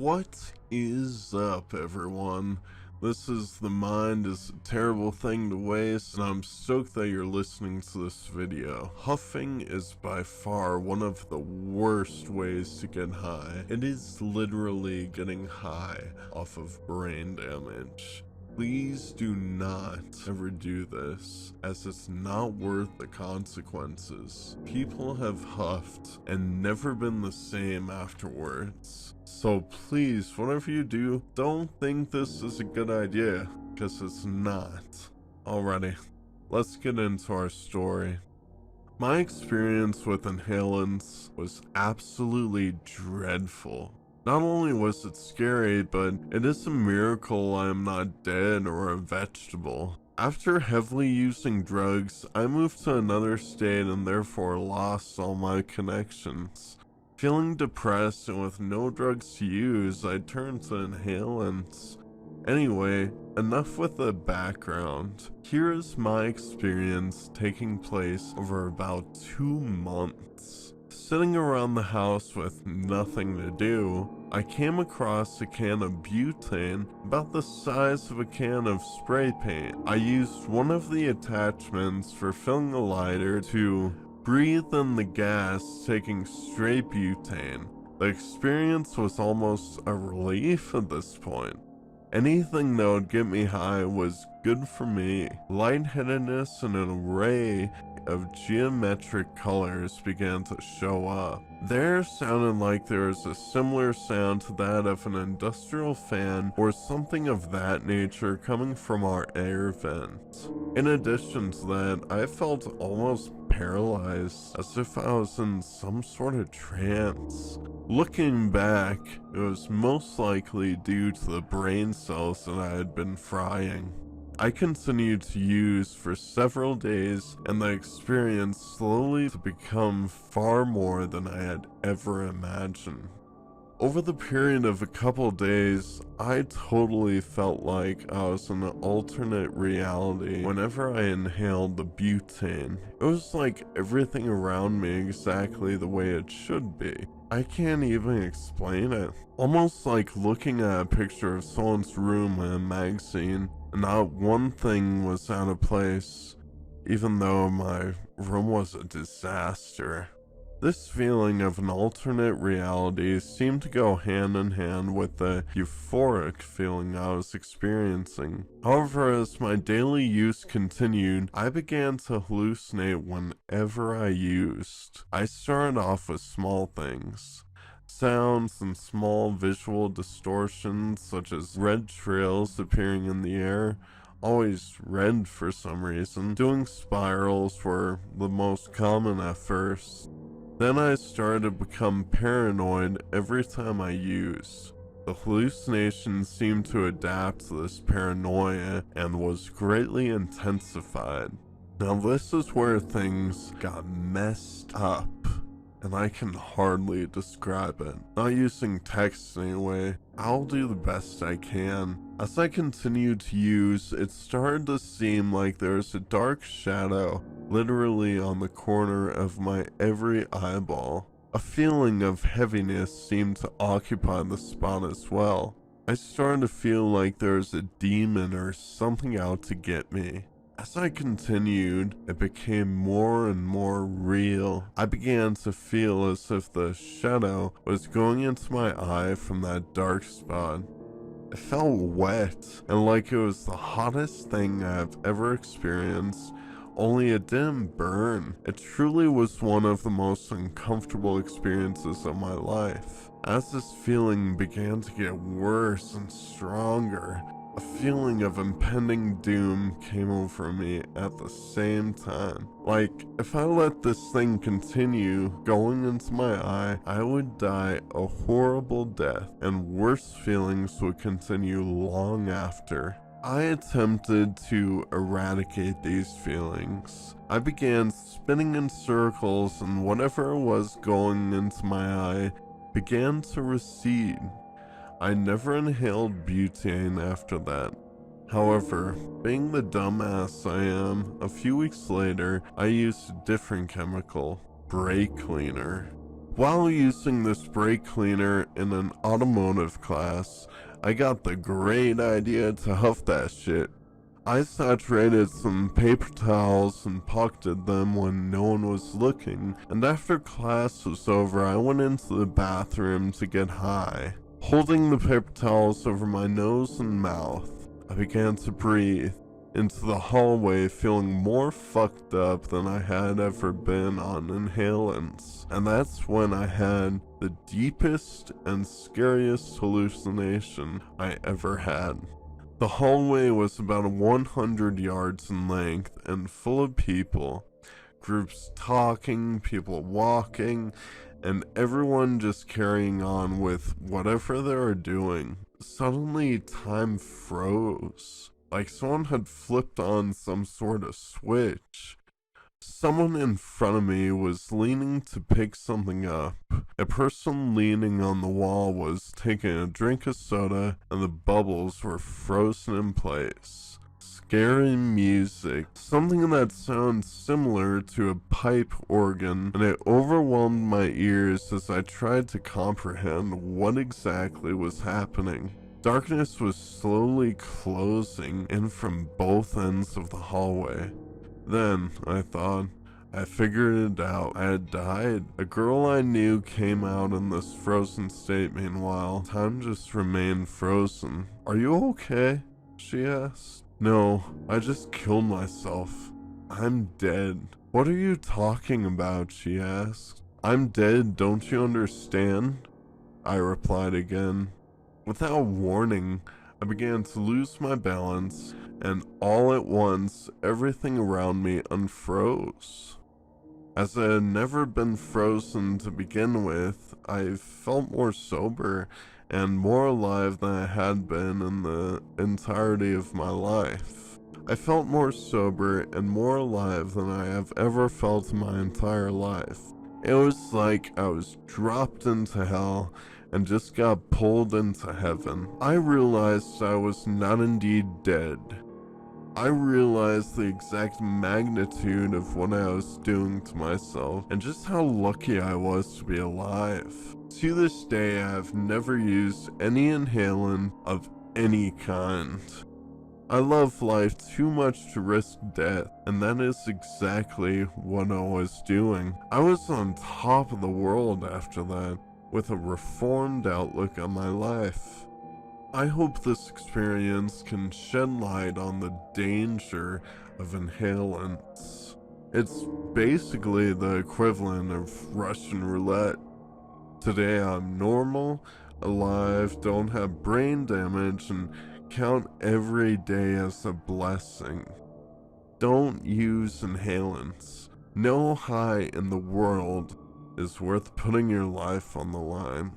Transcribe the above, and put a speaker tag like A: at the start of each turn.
A: What is up, everyone? This is The Mind is a Terrible Thing to Waste, and I'm stoked that you're listening to this video. Huffing is by far one of the worst ways to get high. It is literally getting high off of brain damage. Please do not ever do this, as it's not worth the consequences. People have huffed and never been the same afterwards. So please, whatever you do, don't think this is a good idea, because it's not. Alrighty, let's get into our story. My experience with inhalants was absolutely dreadful. Not only was it scary, but it is a miracle I am not dead or a vegetable. After heavily using drugs, I moved to another state and therefore lost all my connections. Feeling depressed and with no drugs to use, I turned to inhalants. Anyway, enough with the background. Here is my experience taking place over about 2 months. Sitting around the house with nothing to do, I came across a can of butane about the size of a can of spray paint. I used one of the attachments for filling a lighter to breathe in the gas, taking straight butane. The experience was almost a relief at this point. Anything that would get me high was good for me. Lightheadedness and an array of geometric colors began to show up. There sounded like there was a similar sound to that of an industrial fan or something of that nature coming from our air vent. In addition to that, I felt almost paralyzed, as if I was in some sort of trance. Looking back, it was most likely due to the brain cells that I had been frying. I continued to use for several days, and the experience slowly to become far more than I had ever imagined. Over the period of a couple days, I totally felt like I was in an alternate reality whenever I inhaled the butane. It was like everything around me exactly the way it should be. I can't even explain it. Almost like looking at a picture of someone's room in a magazine, and not one thing was out of place, even though my room was a disaster. This feeling of an alternate reality seemed to go hand in hand with the euphoric feeling I was experiencing. However, as my daily use continued, I began to hallucinate whenever I used. I started off with small things. Sounds and small visual distortions such as red trails appearing in the air, always red for some reason. Doing spirals were the most common at first. Then I started to become paranoid every time I used. The hallucination seemed to adapt to this paranoia and was greatly intensified. Now this is where things got messed up, and I can hardly describe it. Not using text anyway, I'll do the best I can. As I continued to use, it started to seem like there was a dark shadow literally on the corner of my every eyeball. A feeling of heaviness seemed to occupy the spot as well. I started to feel like there was a demon or something out to get me. As I continued, it became more and more real. I began to feel as if the shadow was going into my eye from that dark spot. It felt wet and like it was the hottest thing I've ever experienced, only it didn't burn. It truly was one of the most uncomfortable experiences of my life. As this feeling began to get worse and stronger, a feeling of impending doom came over me at the same time. Like, if I let this thing continue going into my eye, I would die a horrible death, and worse feelings would continue long after. I attempted to eradicate these feelings. I began spinning in circles, and whatever was going into my eye began to recede. I never inhaled butane after that. However, being the dumbass I am, a few weeks later, I used a different chemical, brake cleaner. While using this brake cleaner in an automotive class, I got the great idea to huff that shit. I saturated some paper towels and pocketed them when no one was looking, and after class was over, I went into the bathroom to get high. Holding the paper towels over my nose and mouth, I began to breathe into the hallway, feeling more fucked up than I had ever been on inhalants. And that's when I had the deepest and scariest hallucination I ever had. The hallway was about 100 yards in length and full of people. Groups talking, people walking, and everyone just carrying on with whatever they were doing. Suddenly, time froze, like someone had flipped on some sort of switch. Someone in front of me was leaning to pick something up. A person leaning on the wall was taking a drink of soda, and the bubbles were frozen in place. Scary music, something that sounds similar to a pipe organ, and it overwhelmed my ears as I tried to comprehend what exactly was happening. Darkness was slowly closing in from both ends of the hallway. Then, I thought, I figured it out. I had died. A girl I knew came out in this frozen state meanwhile. Time just remained frozen. "Are you okay?" she asked. "No, I just killed myself. I'm dead." "What are you talking about?" she asked. "I'm dead, don't you understand?" I replied again. Without warning, I began to lose my balance, and all at once, everything around me unfroze. As I had never been frozen to begin with, I felt more sober and more alive than I had been in the entirety of my life. I felt more sober and more alive than I have ever felt in my entire life. It was like I was dropped into hell and just got pulled into heaven. I realized I was not indeed dead. I realized the exact magnitude of what I was doing to myself and just how lucky I was to be alive. To this day, I have never used any inhalant of any kind. I love life too much to risk death, and that is exactly what I was doing. I was on top of the world after that, with a reformed outlook on my life. I hope this experience can shed light on the danger of inhalants. It's basically the equivalent of Russian roulette. Today I'm normal, alive, don't have brain damage, and count every day as a blessing. Don't use inhalants. No high in the world is worth putting your life on the line.